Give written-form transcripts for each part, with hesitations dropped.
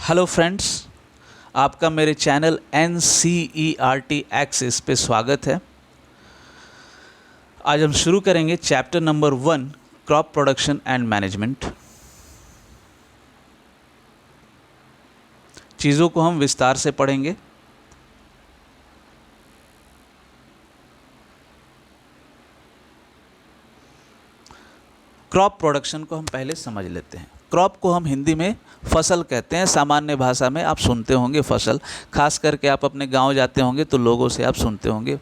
Hello friends, आपका मेरे channel NCERT axis पे स्वागत है। आज हम शुरू करेंगे chapter number 1 crop production and management. चीज़ों को हम विस्तार से पढ़ेंगे। क्रॉप प्रोडक्शन को हम पहले समझ लेते हैं। क्रॉप को हम हिंदी में फसल कहते हैं। सामान्य भाषा में आप सुनते होंगे फसल, खास करके आप अपने गांव जाते होंगे तो लोगों से आप सुनते होंगे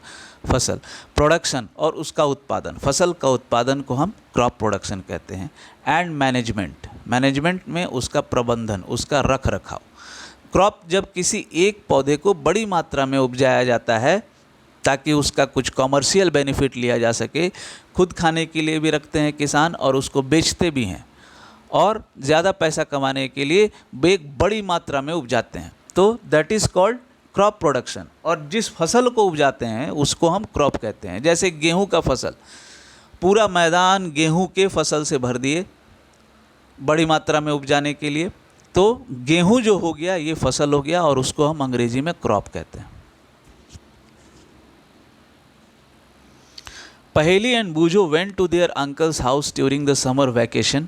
फसल। प्रोडक्शन और उसका उत्पादन, फसल का उत्पादन को हम क्रॉप प्रोडक्शन कहते हैं। एंड मैनेजमेंट, मैनेजमेंट में उसका प्रबंधन, उसका रख रखाव। क्रॉप जब किसी एक पौधे को बड़ी मात्रा में उपजाया जाता है ताकि उसका कुछ कॉमर्शियल बेनिफिट लिया जा सके, खुद खाने के लिए भी रखते हैं किसान और उसको बेचते भी हैं, और ज़्यादा पैसा कमाने के लिए एक बड़ी मात्रा में उपजाते हैं, तो that is called crop production. और जिस फसल को उपजाते हैं उसको हम क्रॉप कहते हैं। जैसे गेहूं का फसल, पूरा मैदान गेहूं के फसल से भर दिए बड़ी मात्रा में उपजाने के लिए, तो गेहूं जो हो गया ये फसल हो गया और उसको हम अंग्रेजी में क्रॉप कहते हैं। Paheli and Bujo went to their uncle's house during the summer vacation.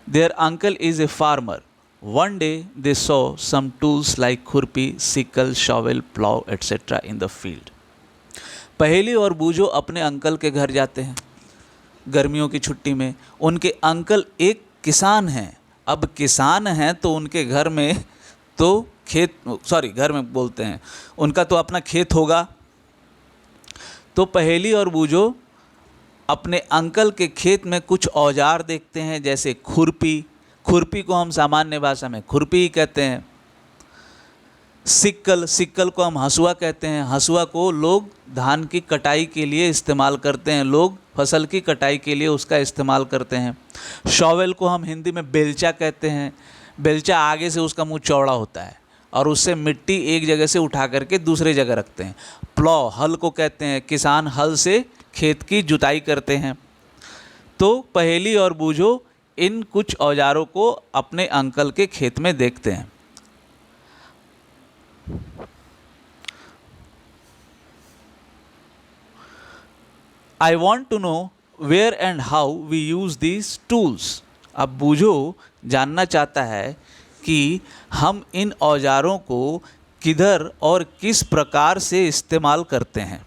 Their uncle is a farmer. One day they saw some tools like खुरपी, sickle, shovel, plow, etc. in the field. पहेली और बूजो अपने uncle के घर जाते हैं गर्मियों की छुट्टी में। उनके अंकल एक किसान हैं। अब किसान हैं तो उनके घर में तो घर में बोलते हैं, उनका तो अपना खेत होगा। तो पहेली और बूजो अपने अंकल के खेत में कुछ औजार देखते हैं, जैसे खुरपी, खुरपी को हम सामान्य भाषा में खुरपी ही कहते हैं। सिक्कल, सिक्कल को हम हसुआ कहते हैं। हसुआ को लोग धान की कटाई के लिए इस्तेमाल करते हैं, लोग फसल की कटाई के लिए उसका इस्तेमाल करते हैं। शॉवेल को हम हिंदी में बेलचा कहते हैं। बेलचा आगे से उसका मुंह चौड़ा होता है और उससे मिट्टी एक जगह से उठा करके दूसरे जगह रखते हैं। प्लॉ, हल को कहते हैं, किसान हल से खेत की जुताई करते हैं। तो पहेली और बूझो इन कुछ औजारों को अपने अंकल के खेत में देखते हैं। I want to know where and how we use these tools. अब बूझो जानना चाहता है कि हम इन औजारों को किधर और किस प्रकार से इस्तेमाल करते हैं।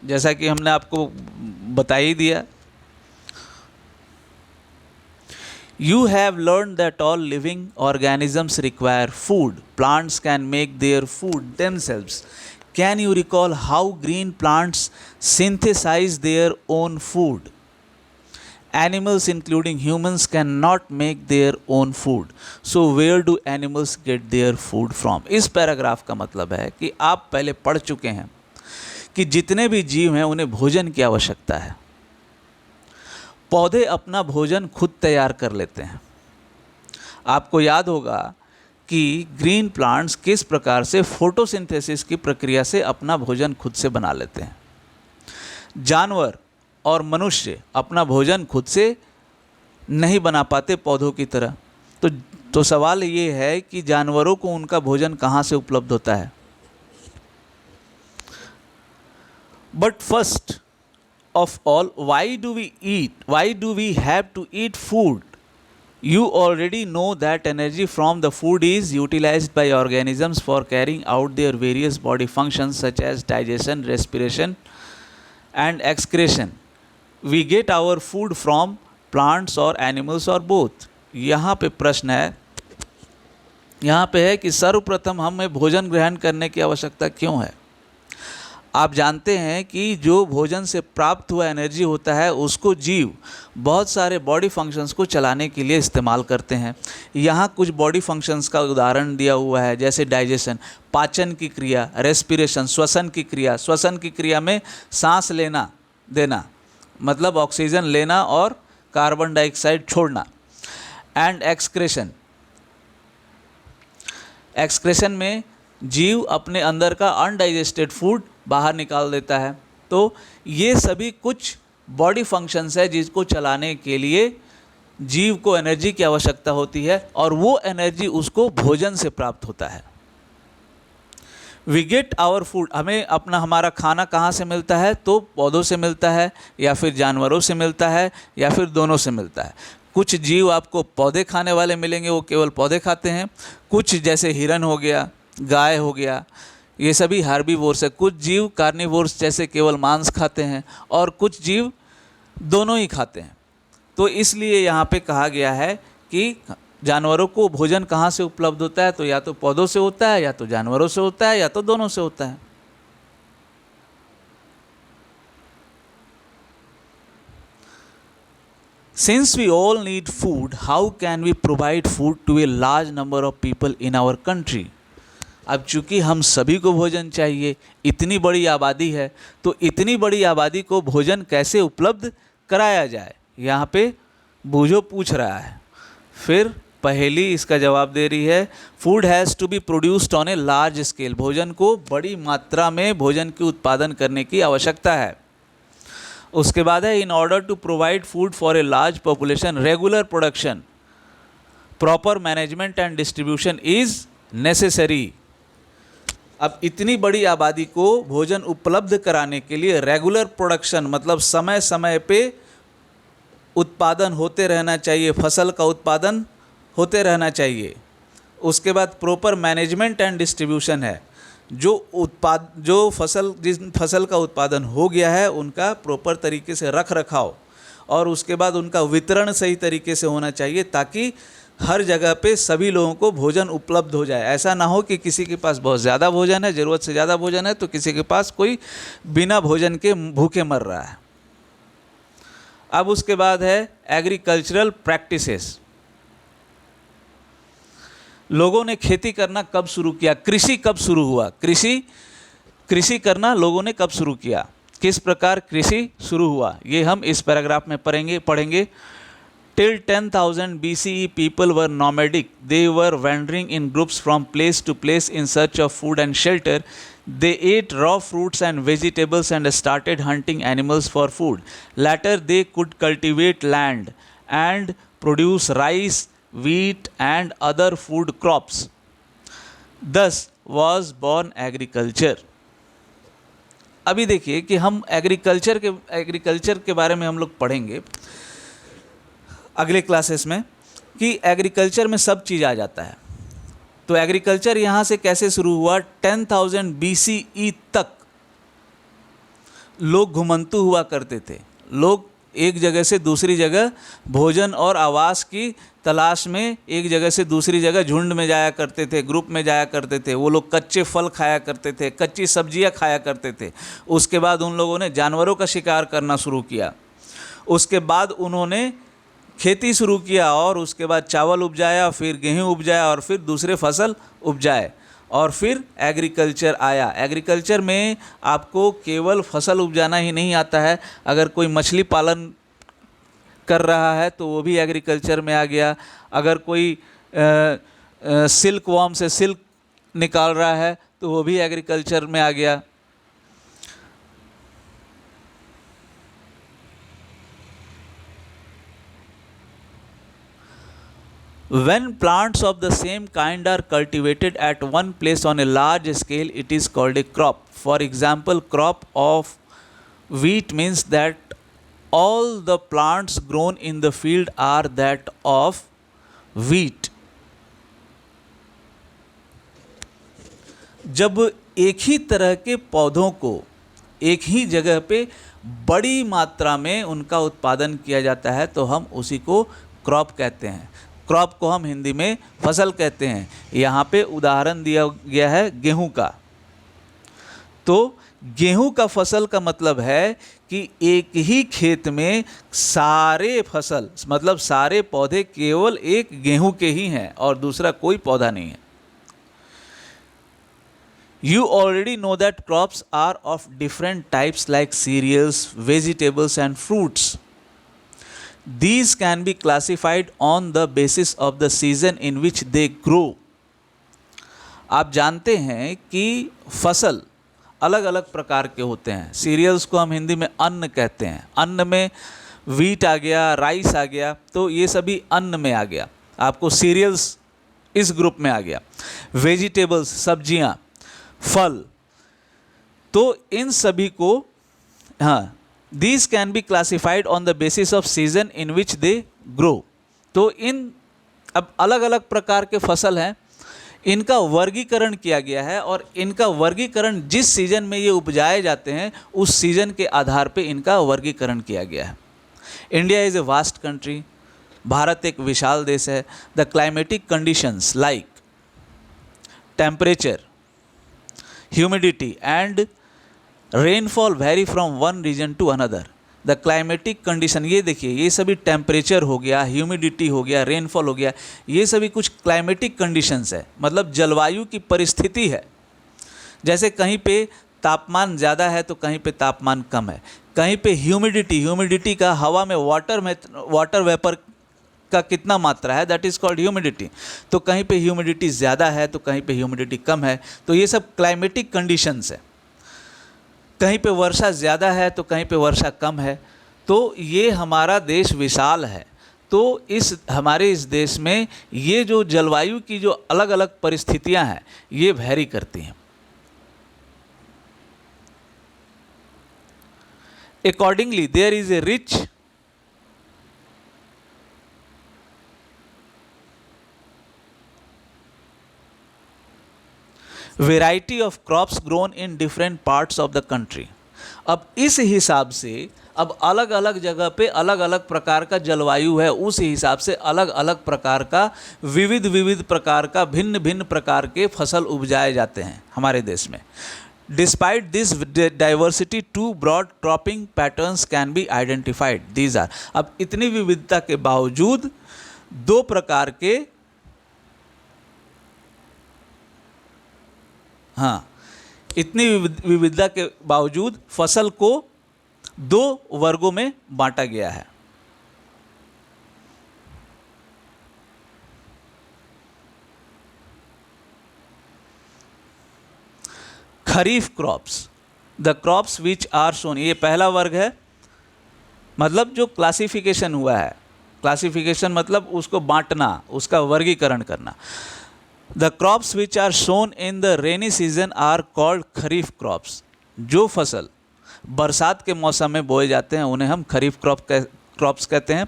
जैसा कि हमने आपको बता ही दिया। You have learned that all living organisms require food. Plants can make their food themselves. Can you recall how green plants synthesize their own food? Animals including humans cannot make their own food. So where do animals get their food from? इस paragraph का मतलब है कि आप पहले पढ़ चुके हैं कि जितने भी जीव हैं उन्हें भोजन की आवश्यकता है। पौधे अपना भोजन खुद तैयार कर लेते हैं। आपको याद होगा कि ग्रीन प्लांट्स किस प्रकार से फोटोसिंथेसिस की प्रक्रिया से अपना भोजन खुद से बना लेते हैं। जानवर और मनुष्य अपना भोजन खुद से नहीं बना पाते पौधों की तरह। तो सवाल ये है कि जानवरों को उनका भोजन कहाँ से उपलब्ध होता है। But first of all, why do we have to eat food? You already know that energy from the food is utilized by organisms for carrying out their various body functions such as digestion, respiration and excretion. We get our food from plants or animals or both. यहाँ पे प्रश्न है, यहाँ पे है कि सर्वप्रथम हमें भोजन ग्रहण करने की आवश्यकता क्यों है। आप जानते हैं कि जो भोजन से प्राप्त हुआ एनर्जी होता है उसको जीव बहुत सारे बॉडी फंक्शंस को चलाने के लिए इस्तेमाल करते हैं। यहाँ कुछ बॉडी फंक्शंस का उदाहरण दिया हुआ है, जैसे डाइजेशन, पाचन की क्रिया, रेस्पिरेशन, श्वसन की क्रिया। श्वसन की क्रिया में सांस लेना देना, मतलब ऑक्सीजन लेना और कार्बन डाइऑक्साइड छोड़ना। एंड एक्सक्रेशन, एक्सक्रेशन में जीव अपने अंदर का अनडाइजेस्टेड फूड बाहर निकाल देता है। तो ये सभी कुछ बॉडी फंक्शंस है जिसको चलाने के लिए जीव को एनर्जी की आवश्यकता होती है और वो एनर्जी उसको भोजन से प्राप्त होता है। वी गेट आवर फूड, हमें हमारा खाना कहाँ से मिलता है? तो पौधों से मिलता है या फिर जानवरों से मिलता है या फिर दोनों से मिलता है। कुछ जीव आपको पौधे खाने वाले मिलेंगे, वो केवल पौधे खाते हैं। कुछ जैसे हिरन हो गया, गाय हो गया, ये सभी हार्बीवोर्स है। कुछ जीव कार्निवोर्स जैसे केवल मांस खाते हैं और कुछ जीव दोनों ही खाते हैं। तो इसलिए यहाँ पे कहा गया है कि जानवरों को भोजन कहाँ से उपलब्ध होता है? तो या तो पौधों से होता है, या तो जानवरों से होता है, या तो दोनों से होता है। Since we all need food, how can we provide food to a large number of people in our country? अब चूंकि हम सभी को भोजन चाहिए, इतनी बड़ी आबादी है, तो इतनी बड़ी आबादी को भोजन कैसे उपलब्ध कराया जाए? यहाँ पे बूझो पूछ रहा है। फिर पहेली इसका जवाब दे रही है, food has to be produced on a large scale, भोजन को बड़ी मात्रा में भोजन की उत्पादन करने की आवश्यकता है। उसके बाद है, in order to provide food for a large population, regular production, proper management and distribution is necessary. अब इतनी बड़ी आबादी को भोजन उपलब्ध कराने के लिए रेगुलर प्रोडक्शन मतलब समय समय पे उत्पादन होते रहना चाहिए, फसल का उत्पादन होते रहना चाहिए। उसके बाद प्रॉपर मैनेजमेंट एंड डिस्ट्रीब्यूशन है, जो जिस फसल का उत्पादन हो गया है उनका प्रॉपर तरीके से रख रखाव और उसके बाद उनका वितरण सही तरीके से होना चाहिए, ताकि हर जगह पे सभी लोगों को भोजन उपलब्ध हो जाए। ऐसा ना हो कि किसी के पास बहुत ज़्यादा भोजन है, ज़रूरत से ज़्यादा भोजन है, तो किसी के पास कोई बिना भोजन के भूखे मर रहा है। अब उसके बाद है एग्रीकल्चरल प्रैक्टिसेस। लोगों ने खेती करना कब शुरू किया? कृषि कब शुरू हुआ? कृषि करना लोगों ने कब शुरू किया? किस प्रकार कृषि शुरू हुआ? ये हम इस पैराग्राफ में पढ़ेंगे। Till 10,000 BCE, people were nomadic. They were wandering in groups from place to place in search of food and shelter. They ate raw fruits and vegetables and started hunting animals for food. Later, they could cultivate land and produce rice, wheat, and other food crops. Thus was born agriculture. अभी देखिए कि हम agriculture के बारे में हम लोग पढ़ेंगे अगले क्लासेस में कि एग्रीकल्चर में सब चीज़ आ जाता है। तो एग्रीकल्चर यहाँ से कैसे शुरू हुआ? 10,000 BCE तक लोग घुमंतु हुआ करते थे। लोग एक जगह से दूसरी जगह भोजन और आवास की तलाश में एक जगह से दूसरी जगह झुंड में जाया करते थे, ग्रुप में जाया करते थे। वो लोग कच्चे फल खाया करते थे, कच्ची सब्जियां खाया करते थे। उसके बाद उन लोगों ने जानवरों का शिकार करना शुरू किया। उसके बाद उन्होंने खेती शुरू किया और उसके बाद चावल उपजाया, फिर गेहूँ उपजाया और फिर दूसरे फसल उपजाए और फिर एग्रीकल्चर आया। एग्रीकल्चर में आपको केवल फसल उपजाना ही नहीं आता है, अगर कोई मछली पालन कर रहा है तो वो भी एग्रीकल्चर में आ गया। अगर कोई सिल्क वॉर्म से सिल्क निकाल रहा है तो वो भी एग्रीकल्चर में आ गया। When plants of the same kind are cultivated at one place on a large scale, it is called a crop. For example, crop of wheat means that all the plants grown in the field are that of wheat. जब एक ही तरह के पौधों को एक ही जगह पे बड़ी मात्रा में उनका उत्पादन किया जाता है तो हम उसी को क्रॉप कहते हैं। क्रॉप को हम हिंदी में फसल कहते हैं। यहाँ पे उदाहरण दिया गया है गेहूं का। तो गेहूं का फसल का मतलब है कि एक ही खेत में सारे फसल मतलब सारे पौधे केवल एक गेहूं के ही हैं और दूसरा कोई पौधा नहीं है। You already know that crops are of different types like cereals, vegetables and fruits. These can be classified on the basis of the season in which they grow. आप जानते हैं कि फसल अलग अलग प्रकार के होते हैं। सीरियल्स को हम हिंदी में अन्न कहते हैं। अन्न में वीट आ गया, राइस आ गया, तो ये सभी अन्न में आ गया। आपको सीरियल्स इस ग्रुप में आ गया। वेजिटेबल्स, सब्जियां, फल, तो इन सभी को, हाँ, these can be classified on the basis off season in which they grow. तो इन, अब अलग अलग प्रकार के फसल हैं, इनका वर्गीकरण किया गया है और इनका वर्गीकरण जिस सीजन में ये उपजाए जाते हैं उस सीजन के आधार पे इनका वर्गीकरण किया गया है। India is a vast country, भारत एक विशाल देश है। The climatic conditions like temperature, humidity and rainfall vary from one region to another. The climatic condition, ये देखिए, ये सभी टेम्परेचर हो गया, ह्यूमिडिटी हो गया, रेनफॉल हो गया, ये सभी कुछ क्लाइमेटिक कंडीशंस है, मतलब जलवायु की परिस्थिति है। जैसे कहीं पे तापमान ज़्यादा है तो कहीं पे तापमान कम है, कहीं पे ह्यूमिडिटी का हवा में वाटर वेपर का कितना मात्रा है, दैट इज़ कॉल्ड ह्यूमिडिटी। तो कहीं पे ह्यूमिडिटी ज़्यादा है तो कहीं पे ह्यूमिडिटी कम है, तो ये सब क्लाइमेटिक कंडीशंस है। कहीं पे वर्षा ज़्यादा है तो कहीं पे वर्षा कम है। तो ये हमारा देश विशाल है, तो हमारे इस देश में ये जो जलवायु की जो अलग अलग परिस्थितियां हैं ये वैरी करती हैं। Accordingly, there is a rich variety of crops grown in different parts of the country। अब इस हिसाब से, अब अलग अलग जगह पे अलग अलग प्रकार का जलवायु है, उस हिसाब से अलग अलग प्रकार का विविध प्रकार का भिन्न भिन्न प्रकार के फसल उपजाए जाते हैं हमारे देश में। Despite this diversity two broad cropping patterns can be identified, these are. अब इतनी विविधता के बावजूद दो प्रकार के, हाँ, इतनी विविधता के बावजूद फसल को दो वर्गों में बांटा गया है। Kharif crops, the crops which are sown, ये पहला वर्ग है, मतलब जो क्लासिफिकेशन हुआ है, क्लासिफिकेशन मतलब उसको बांटना, उसका वर्गीकरण करना। The crops which are sown in the rainy season are called kharif crops. जो फसल बरसात के मौसम में बोए जाते हैं उन्हें हम खरीफ क्रॉप्स कहते हैं।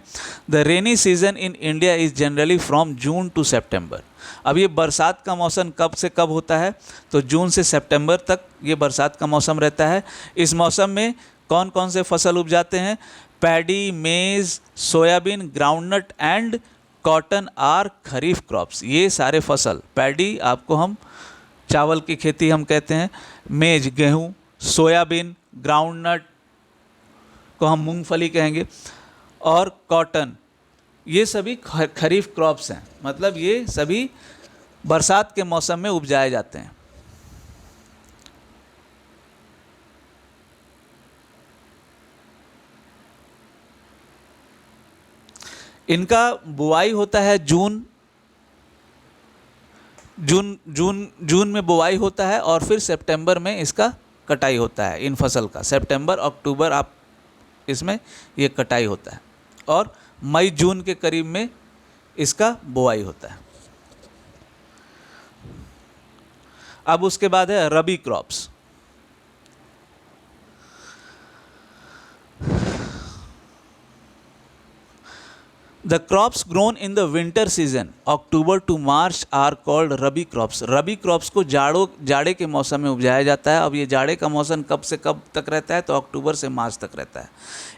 The rainy season in India is generally from June to September. अब ये बरसात का मौसम कब से कब होता है, तो जून से सितंबर तक ये बरसात का मौसम रहता है। इस मौसम में कौन कौन से फसल उपजाते हैं, paddy, maize, soybean, groundnut and cotton are kharif crops. ये सारे फसल, पैडी आपको हम चावल की खेती हम कहते हैं, मेज गेहूँ, सोयाबीन, ग्राउंडनट को हम मूंगफली कहेंगे, और कॉटन, ये सभी खरीफ क्रॉप्स हैं, मतलब ये सभी बरसात के मौसम में उपजाए जाते हैं। इनका बुआई होता है जून में बुआई होता है और फिर सितंबर में इसका कटाई होता है। इन फसल का सितंबर अक्टूबर आप इसमें ये कटाई होता है और मई जून के करीब में इसका बुआई होता है। अब उसके बाद है rabi crops. The crops grown in the winter season October to March are called rabi crops. Rabi crops को जाड़े के मौसम में उपजाया जाता है। अब ये जाड़े का मौसम कब से कब तक रहता है, तो अक्टूबर से मार्च तक रहता है।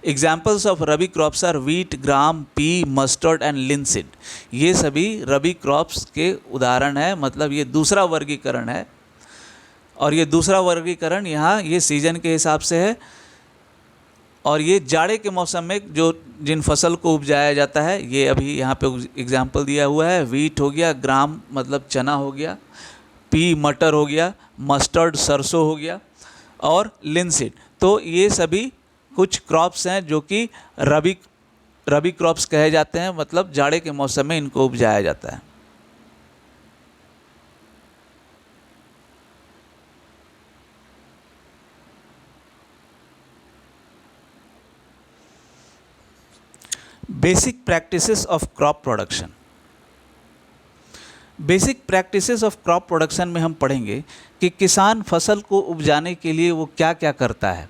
Examples of rabi crops are wheat, gram, pea, mustard and linseed. ये सभी रबी क्रॉप्स के उदाहरण है, मतलब ये दूसरा वर्गीकरण है। और ये दूसरा वर्गीकरण यहाँ ये सीजन के हिसाब से है, और ये जाड़े के मौसम में जो जिन फसल को उपजाया जाता है, ये अभी यहाँ पे एग्जाम्पल दिया हुआ है। वीट हो गया, ग्राम मतलब चना हो गया, पी मटर हो गया, मस्टर्ड सरसों हो गया, और लिनसीड। तो ये सभी कुछ क्रॉप्स हैं जो कि रबी क्रॉप्स कहे जाते हैं, मतलब जाड़े के मौसम में इनको उपजाया जाता है। Basic practices of crop production. Basic practices of crop production में हम पढ़ेंगे कि किसान फसल को उपजाने के लिए वो क्या क्या करता है।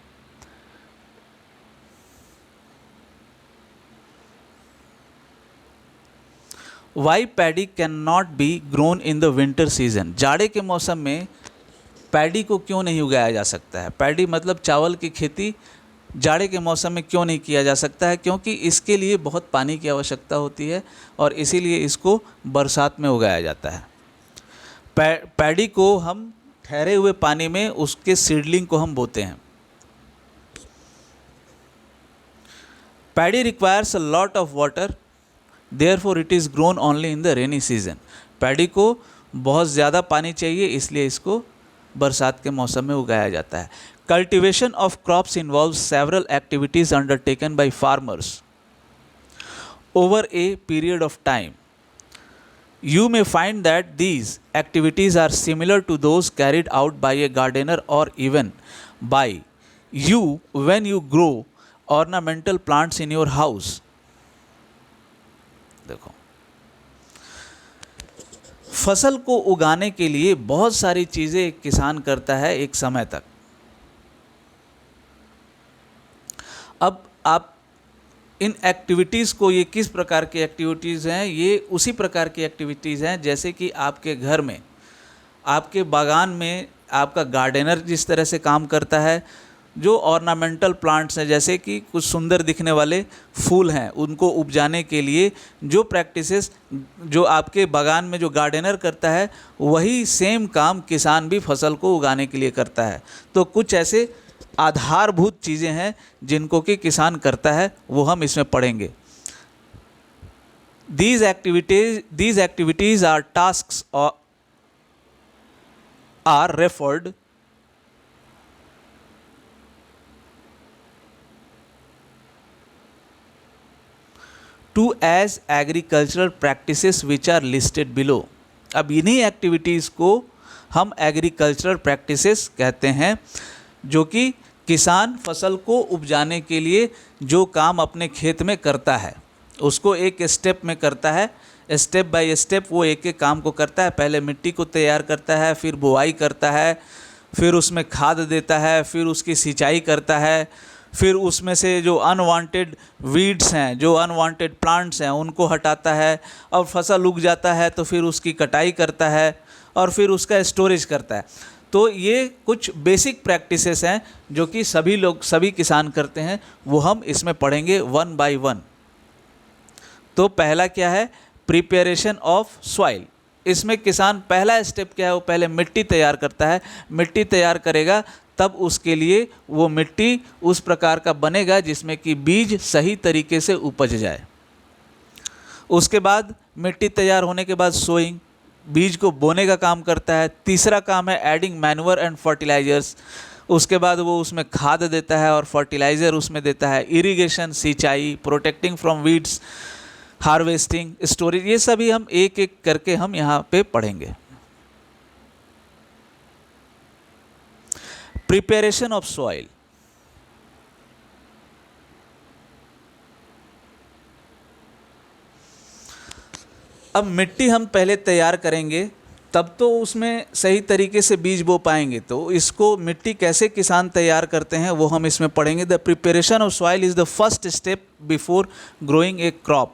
Why paddy can not be grown in the winter season. जाड़े के मौसम में पैडी को क्यों नहीं उगाया जा सकता है। पैडी मतलब चावल की खेती जाड़े के मौसम में क्यों नहीं किया जा सकता है, क्योंकि इसके लिए बहुत पानी की आवश्यकता होती है और इसीलिए इसको बरसात में उगाया जाता है। पैडी को हम ठहरे हुए पानी में उसके सीडलिंग को हम बोते हैं। Paddy requires a lot of water, therefore it is grown only in the rainy season. Paddy को बहुत ज़्यादा पानी चाहिए, इसलिए इसको बरसात के मौसम में उगाया जाता है। Cultivation of crops involve several activities undertaken by farmers over a period of time. You may find that these activities are similar to those carried out by a gardener or even by you when you grow ornamental plants in your house. देखो, फसल को उगाने के लिए बहुत सारी चीज़ें एक किसान करता है एक समय तक। अब आप इन एक्टिविटीज़ को, ये किस प्रकार की एक्टिविटीज़ हैं, ये उसी प्रकार की एक्टिविटीज़ हैं जैसे कि आपके घर में, आपके बागान में आपका गार्डनर जिस तरह से काम करता है। जो ऑर्नामेंटल प्लांट्स हैं, जैसे कि कुछ सुंदर दिखने वाले फूल हैं, उनको उपजाने के लिए जो प्रैक्टिसेस जो आपके बागान में जो गार्डनर करता है, वही सेम काम किसान भी फसल को उगाने के लिए करता है। तो कुछ ऐसे आधारभूत चीज़ें हैं जिनको कि किसान करता है, वो हम इसमें पढ़ेंगे। These activities are tasks or are referred to as agricultural practices which are listed below। अब इन्हीं एक्टिविटीज़ को हम एग्रीकल्चरल प्रैक्टिसेस कहते हैं, जो कि किसान फसल को उपजाने के लिए जो काम अपने खेत में करता है उसको एक स्टेप में करता है। स्टेप बाय स्टेप वो एक एक काम को करता है। पहले मिट्टी को तैयार करता है, फिर बुआई करता है, फिर उसमें खाद देता है, फिर उसकी सिंचाई करता है, फिर उसमें से जो अनवांटेड वीड्स हैं, जो अनवांटेड प्लांट्स हैं, उनको हटाता है। और फसल उग जाता है तो फिर उसकी कटाई करता है और फिर उसका स्टोरेज करता है। तो ये कुछ बेसिक प्रैक्टिसेस हैं जो कि सभी किसान करते हैं, वो हम इसमें पढ़ेंगे वन बाय वन। तो पहला क्या है, प्रिपरेशन ऑफ सॉइल। इसमें किसान पहला स्टेप क्या है, वो पहले मिट्टी तैयार करता है। मिट्टी तैयार करेगा तब उसके लिए वो मिट्टी उस प्रकार का बनेगा जिसमें कि बीज सही तरीके से उपज जाए। उसके बाद मिट्टी तैयार होने के बाद सोइंग, बीज को बोने का काम करता है। तीसरा काम है एडिंग मैन्योर एंड फर्टिलाइजर्स। उसके बाद वो उसमें खाद देता है और फर्टिलाइज़र उसमें देता है। इरिगेशन, सिंचाई, protecting from weeds, harvesting, storage, ये सभी हम एक एक करके हम यहाँ पे पढ़ेंगे। Preparation of soil. अब मिट्टी हम पहले तैयार करेंगे तब तो उसमें सही तरीके से बीज बो पाएंगे। तो इसको मिट्टी कैसे किसान तैयार करते हैं वो हम इसमें पढ़ेंगे। The preparation of soil is the first step before growing A crop.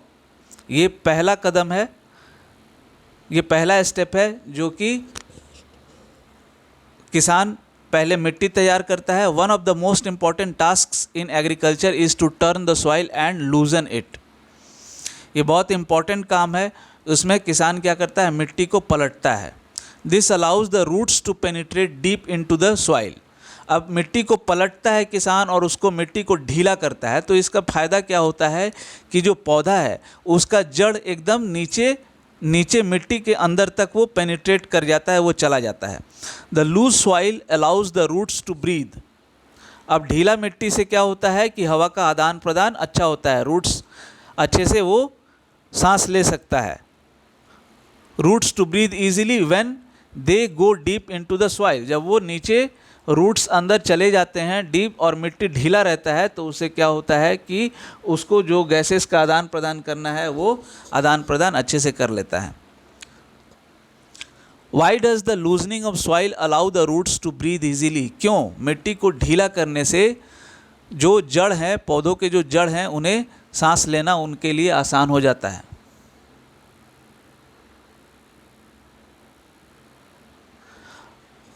ये पहला कदम है, ये पहला स्टेप है जो कि किसान पहले मिट्टी तैयार करता है। One of the most important tasks in agriculture is to turn the soil and loosen it. ये बहुत इंपॉर्टेंट काम है। उसमें किसान क्या करता है, मिट्टी को पलटता है। This allows the roots to penetrate deep into the soil. अब मिट्टी को पलटता है किसान और उसको मिट्टी को ढीला करता है, तो इसका फ़ायदा क्या होता है कि जो पौधा है उसका जड़ एकदम नीचे मिट्टी के अंदर तक वो पेनिट्रेट कर जाता है, वो चला जाता है। The loose soil allows the roots to breathe. अब ढीला मिट्टी से क्या होता है कि हवा का आदान प्रदान अच्छा होता है, रूट्स अच्छे से वो सांस ले सकता है। Roots to breathe easily when they go deep into the soil. जब वो नीचे रूट्स अंदर चले जाते हैं डीप और मिट्टी ढीला रहता है, तो उससे क्या होता है कि उसको जो गैसेस का आदान प्रदान करना है वो आदान प्रदान अच्छे से कर लेता है। Why does the loosening of soil allow the roots to breathe easily? क्यों मिट्टी को ढीला करने से जो जड़ हैं, पौधों के जो जड़ हैं, उन्हें सांस लेना उनके लिए आसान हो जाता है।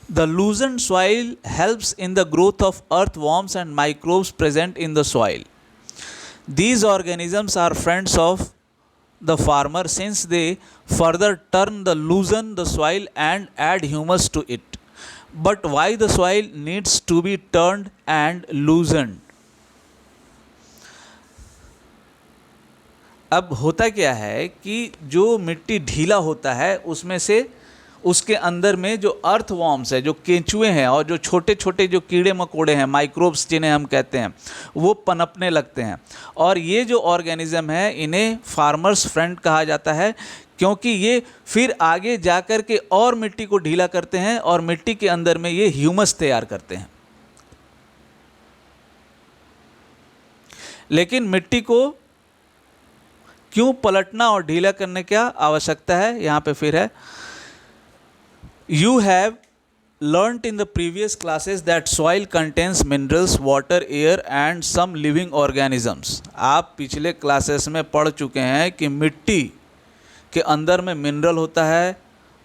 The loosened soil helps in the growth of earthworms and microbes present in the soil. These organisms are friends of the farmer since they further loosen the soil and add humus to it. But why the soil needs to be turned and loosened? अब होता क्या है कि जो मिट्टी ढीला होता है उसमें से उसके अंदर में जो अर्थवॉर्म्स है, जो केंचुए हैं और जो छोटे छोटे जो कीड़े मकोड़े हैं, माइक्रोब्स जिन्हें हम कहते हैं, वो पनपने लगते हैं। और ये जो ऑर्गेनिज्म है इन्हें फार्मर्स फ्रेंड कहा जाता है, क्योंकि ये फिर आगे जा कर के और मिट्टी को ढीला करते हैं और मिट्टी के अंदर में ये ह्यूमस तैयार करते हैं। लेकिन मिट्टी को क्यों पलटना और ढीला करने की आवश्यकता है, यहाँ पे फिर है, You have learnt in the previous classes that soil contains minerals, water, air and some living organisms. आप पिछले क्लासेस में पढ़ चुके हैं कि मिट्टी के अंदर में मिनरल होता है,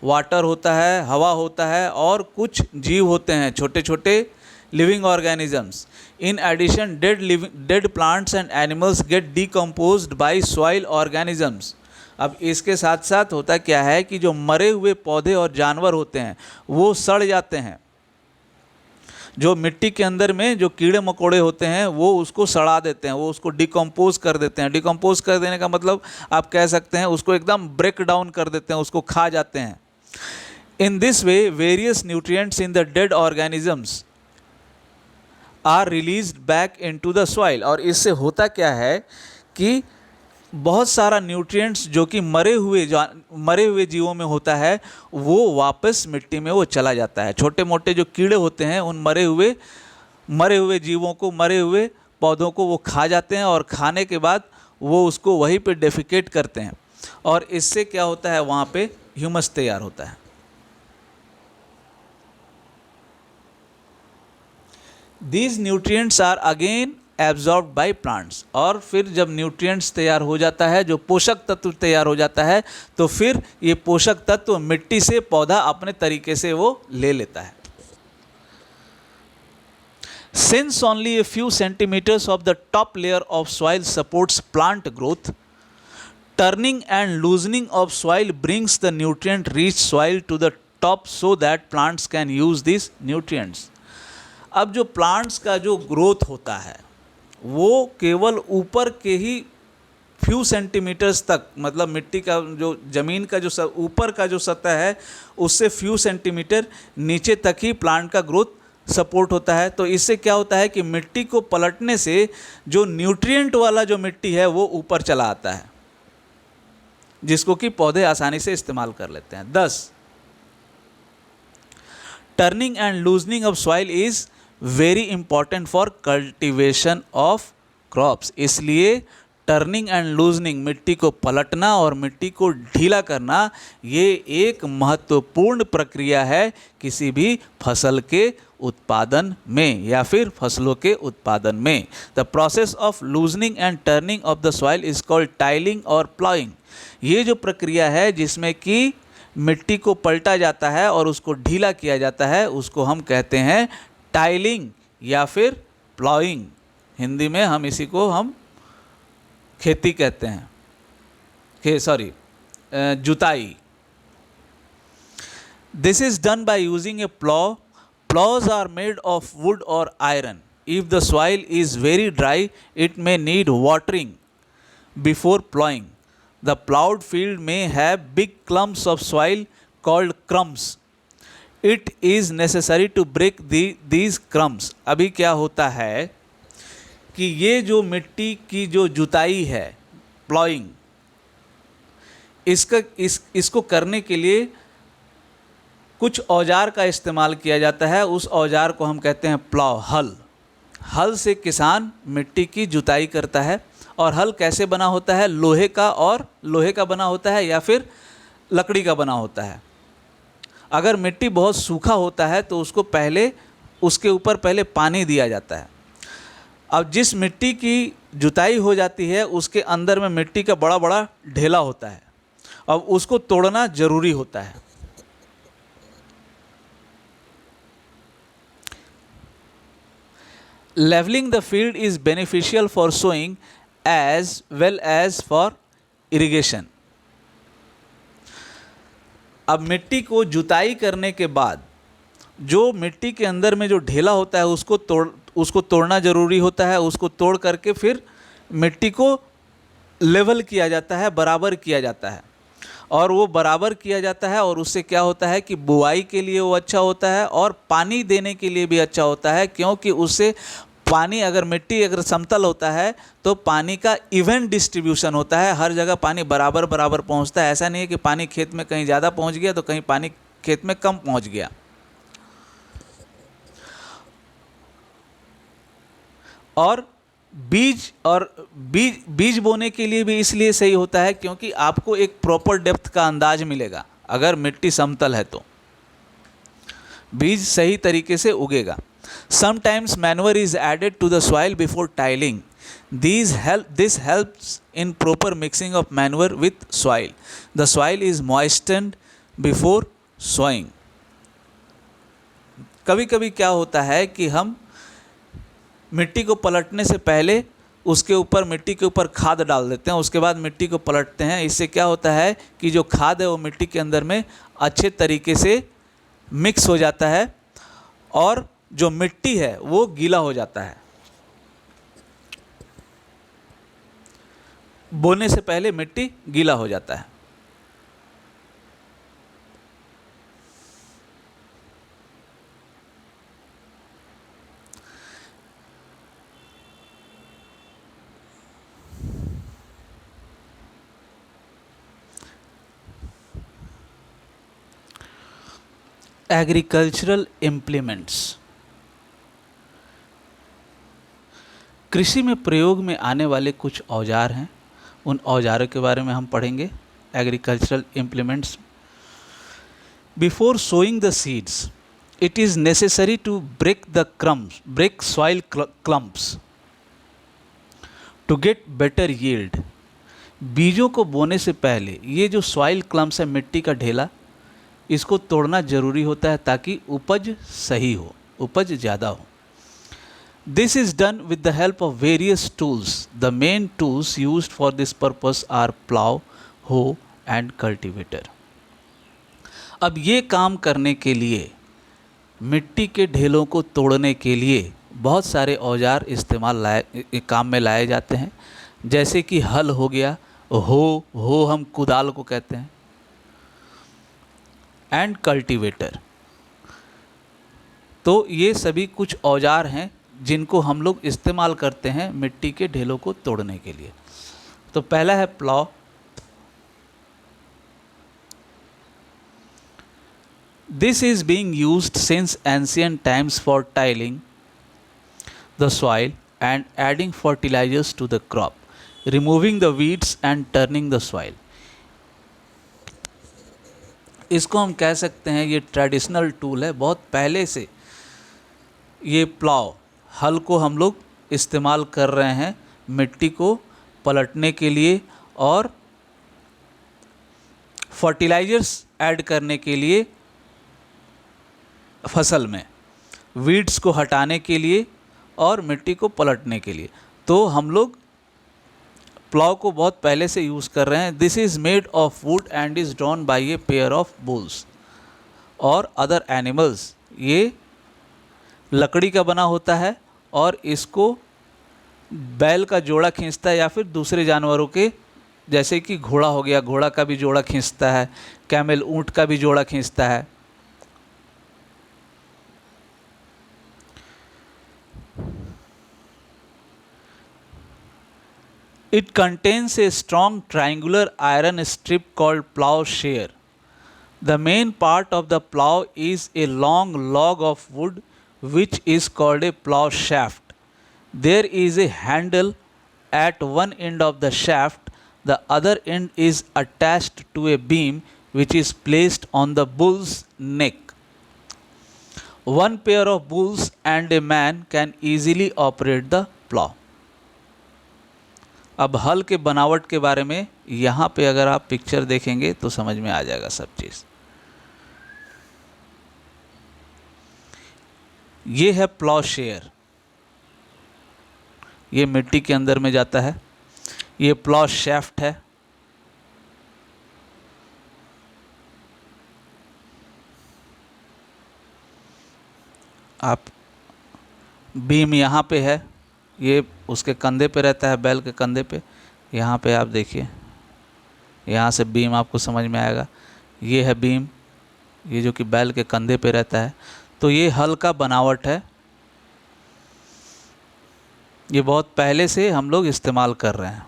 वाटर होता है, हवा होता है और कुछ जीव होते हैं, छोटे छोटे living organisms. In addition dead plants and animals get decomposed by soil organisms. अब इसके साथ साथ होता क्या है कि जो मरे हुए पौधे और जानवर होते हैं वो सड़ जाते हैं। जो मिट्टी के अंदर में जो कीड़े मकोड़े होते हैं वो उसको सड़ा देते हैं, वो उसको डिकम्पोज कर देते हैं। डिकम्पोज कर देने का मतलब आप कह सकते हैं उसको एकदम ब्रेक डाउन कर देते हैं, उसको खा जाते हैं। In this way various nutrients in the dead organisms are released back into the soil. और इससे होता क्या है कि बहुत सारा न्यूट्रिएंट्स जो कि मरे हुए जीवों में होता है वो वापस मिट्टी में वो चला जाता है। छोटे मोटे जो कीड़े होते हैं उन मरे हुए जीवों को, मरे हुए पौधों को वो खा जाते हैं और खाने के बाद वो उसको वहीं पे डेफिकेट करते हैं और इससे क्या होता है, वहाँ पे ह्यूमस तैयार होता है। These nutrients are again absorbed by plants. और फिर जब न्यूट्रिएंट्स तैयार हो जाता है, जो पोषक तत्व तैयार हो जाता है, तो फिर ये पोषक तत्व मिट्टी से पौधा अपने तरीके से वो ले लेता है। Since only a few centimetres of the top layer of soil supports plant growth, turning and loosening of soil brings the nutrient rich soil to the top so that plants can use this nutrients. अब जो plants का जो growth होता है वो केवल ऊपर के ही फ्यू सेंटीमीटर्स तक, मतलब मिट्टी का जो ज़मीन का जो ऊपर का जो सतह है उससे फ्यू सेंटीमीटर नीचे तक ही प्लांट का ग्रोथ सपोर्ट होता है। तो इससे क्या होता है कि मिट्टी को पलटने से जो न्यूट्रिएंट वाला जो मिट्टी है वो ऊपर चला आता है, जिसको कि पौधे आसानी से इस्तेमाल कर लेते हैं। 10 turning and loosening of soil is very important for cultivation of crops. इसलिए टर्निंग एंड लूजनिंग, मिट्टी को पलटना और मिट्टी को ढीला करना, ये एक महत्वपूर्ण प्रक्रिया है किसी भी फसल के उत्पादन में या फिर फसलों के उत्पादन में। The process of loosening and turning of the soil is called tiling और प्लॉइंग। ये जो प्रक्रिया है जिसमें कि मिट्टी को पलटा जाता है और उसको ढीला किया जाता है, उसको हम कहते हैं टाइलिंग या फिर प्लॉइंग। हिंदी में हम इसी को हम खेती कहते हैं, जुताई। This is done by using a plough. Ploughs are made of wood और iron. If the soil is very dry it may need watering before ploughing. The ploughed field may have big clumps of soil called crumbs. It is necessary to break these crumbs. अभी क्या होता है कि ये जो मिट्टी की जो जुताई है, प्लॉइंग, इसको करने के लिए कुछ औजार का इस्तेमाल किया जाता है, उस औजार को हम कहते हैं प्लाव, हल। हल से किसान मिट्टी की जुताई करता है। और हल कैसे बना होता है? लोहे का, और लोहे का बना होता है या फिर लकड़ी का बना होता है। अगर मिट्टी बहुत सूखा होता है तो उसको पहले, उसके ऊपर पहले पानी दिया जाता है। अब जिस मिट्टी की जुताई हो जाती है उसके अंदर में मिट्टी का बड़ा बड़ा ढेला होता है, अब उसको तोड़ना जरूरी होता है। Levelling the field is beneficial for sowing as well as for irrigation. अब मिट्टी को जुताई करने के बाद जो मिट्टी के अंदर में जो ढेला होता है उसको तोड़ना ज़रूरी होता है। उसको तोड़ करके फिर मिट्टी को लेवल किया जाता है, बराबर किया जाता है। और वो बराबर किया जाता है और उससे क्या होता है कि बुआई के लिए वो अच्छा होता है और पानी देने के लिए भी अच्छा होता है, क्योंकि उससे पानी, अगर मिट्टी अगर समतल होता है तो पानी का इवन डिस्ट्रीब्यूशन होता है, हर जगह पानी बराबर बराबर पहुंचता है। ऐसा नहीं है कि पानी खेत में कहीं ज़्यादा पहुंच गया तो कहीं पानी खेत में कम पहुंच गया। और बीज बोने के लिए भी इसलिए सही होता है क्योंकि आपको एक प्रॉपर डेप्थ का अंदाज मिलेगा। अगर मिट्टी समतल है तो बीज सही तरीके से उगेगा। Sometimes manure is added to the soil before tilling. This helps in proper mixing of manure with soil. The soil is moistened before sowing. कभी कभी क्या होता है कि हम मिट्टी को पलटने से पहले उसके ऊपर, मिट्टी के ऊपर खाद डाल देते हैं, उसके बाद मिट्टी को पलटते हैं। इससे क्या होता है कि जो खाद है वो मिट्टी के अंदर में अच्छे तरीके से मिक्स हो जाता है और जो मिट्टी है वो गीला हो जाता है। बोने से पहले मिट्टी गीला हो जाता है। Agricultural implements. कृषि में प्रयोग में आने वाले कुछ औजार हैं, उन औजारों के बारे में हम पढ़ेंगे। Agricultural implements. Before sowing the seeds it is necessary to break soil clumps to get better yield. बीजों को बोने से पहले ये जो सॉइल क्लम्प्स है, मिट्टी का ढेला, इसको तोड़ना ज़रूरी होता है ताकि उपज सही हो, उपज ज़्यादा हो। This is done with the help of various tools. The main tools used for this purpose are plough, hoe and cultivator. अब ये काम करने के लिए, मिट्टी के ढेलों को तोड़ने के लिए बहुत सारे औजार काम में लाए जाते हैं, जैसे कि हल हो गया, हो हम कुदाल को कहते हैं, एंड कल्टीवेटर। तो ये सभी कुछ औजार हैं जिनको हम लोग इस्तेमाल करते हैं मिट्टी के ढेलों को तोड़ने के लिए। तो पहला है plough. This is being used since ancient times for tilling the soil and adding fertilisers to the crop, removing the weeds and turning the soil. इसको हम कह सकते हैं ये ट्रेडिशनल टूल है। बहुत पहले से ये प्लाव, हल को हम लोग इस्तेमाल कर रहे हैं मिट्टी को पलटने के लिए और फर्टिलाइजर्स ऐड करने के लिए फसल में, वीड्स को हटाने के लिए और मिट्टी को पलटने के लिए। तो हम लोग प्लाव को बहुत पहले से यूज़ कर रहे हैं। This is made of would and is drawn by a pair of bulls और अदर एनिमल्स। ये लकड़ी का बना होता है और इसको बैल का जोड़ा खींचता है या फिर दूसरे जानवरों के, जैसे कि घोड़ा हो गया, घोड़ा का भी जोड़ा खींचता है, कैमल ऊँट का भी जोड़ा खींचता है। It contains a strong triangular iron strip called plowshare. The main part of the plow is a long log of wood which is called a plow shaft. There is a handle at one end of the shaft. The other end is attached to a beam which is placed on the bull's neck. One pair of bulls and a man can easily operate the plow. अब हल के बनावट के बारे में यहाँ पे अगर आप पिक्चर देखेंगे तो समझ में आ जाएगा सब चीज़। ये है प्लॉ शेयर, ये मिट्टी के अंदर में जाता है। ये प्लॉ शैफ्ट है। आप बीम यहाँ पे है, ये उसके कंधे पे रहता है, बैल के कंधे पे। यहाँ पे आप देखिए, यहाँ से बीम आपको समझ में आएगा। ये है बीम, ये जो कि बैल के कंधे पे रहता है। तो ये हल का बनावट है, ये बहुत पहले से हम लोग इस्तेमाल कर रहे हैं।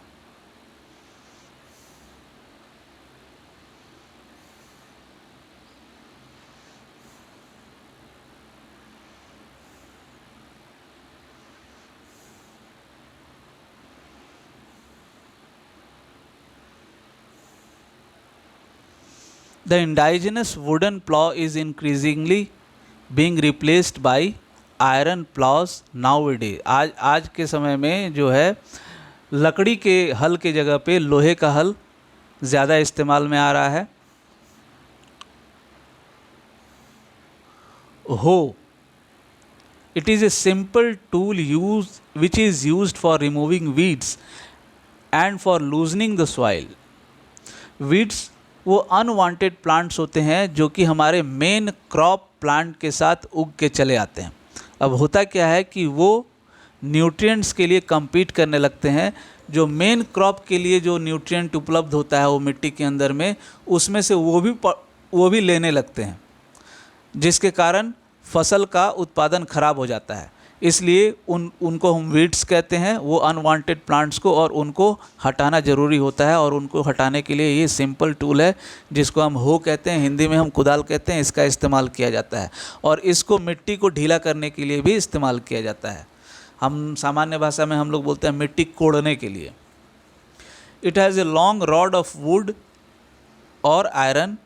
The indigenous wooden plow is increasingly being replaced by iron applause nowadays। आज के समय में जो है लकड़ी के हल के जगह पे लोहे का हल ज़्यादा इस्तेमाल में आ रहा है। हो, it is a simple tool use which is used for removing weeds and for loosening the soil. Weeds वो अनवांटेड प्लांट्स होते हैं जो कि हमारे मेन क्रॉप प्लांट के साथ उग के चले आते हैं। अब होता क्या है कि वो न्यूट्रिएंट्स के लिए compete करने लगते हैं। जो मेन क्रॉप के लिए जो न्यूट्रिएंट उपलब्ध होता है वो मिट्टी के अंदर में, उसमें से वो भी लेने लगते हैं, जिसके कारण फसल का उत्पादन खराब हो जाता है। इसलिए उनको हम वीड्स कहते हैं, वो अनवांटेड प्लांट्स को, और उनको हटाना ज़रूरी होता है। और उनको हटाने के लिए ये सिंपल टूल है जिसको हम हो कहते हैं, हिंदी में हम कुदाल कहते हैं, इसका इस्तेमाल किया जाता है। और इसको मिट्टी को ढीला करने के लिए भी इस्तेमाल किया जाता है। हम सामान्य भाषा में हम लोग बोलते हैं मिट्टी कोड़ने के लिए। It has a long rod of wood और iron.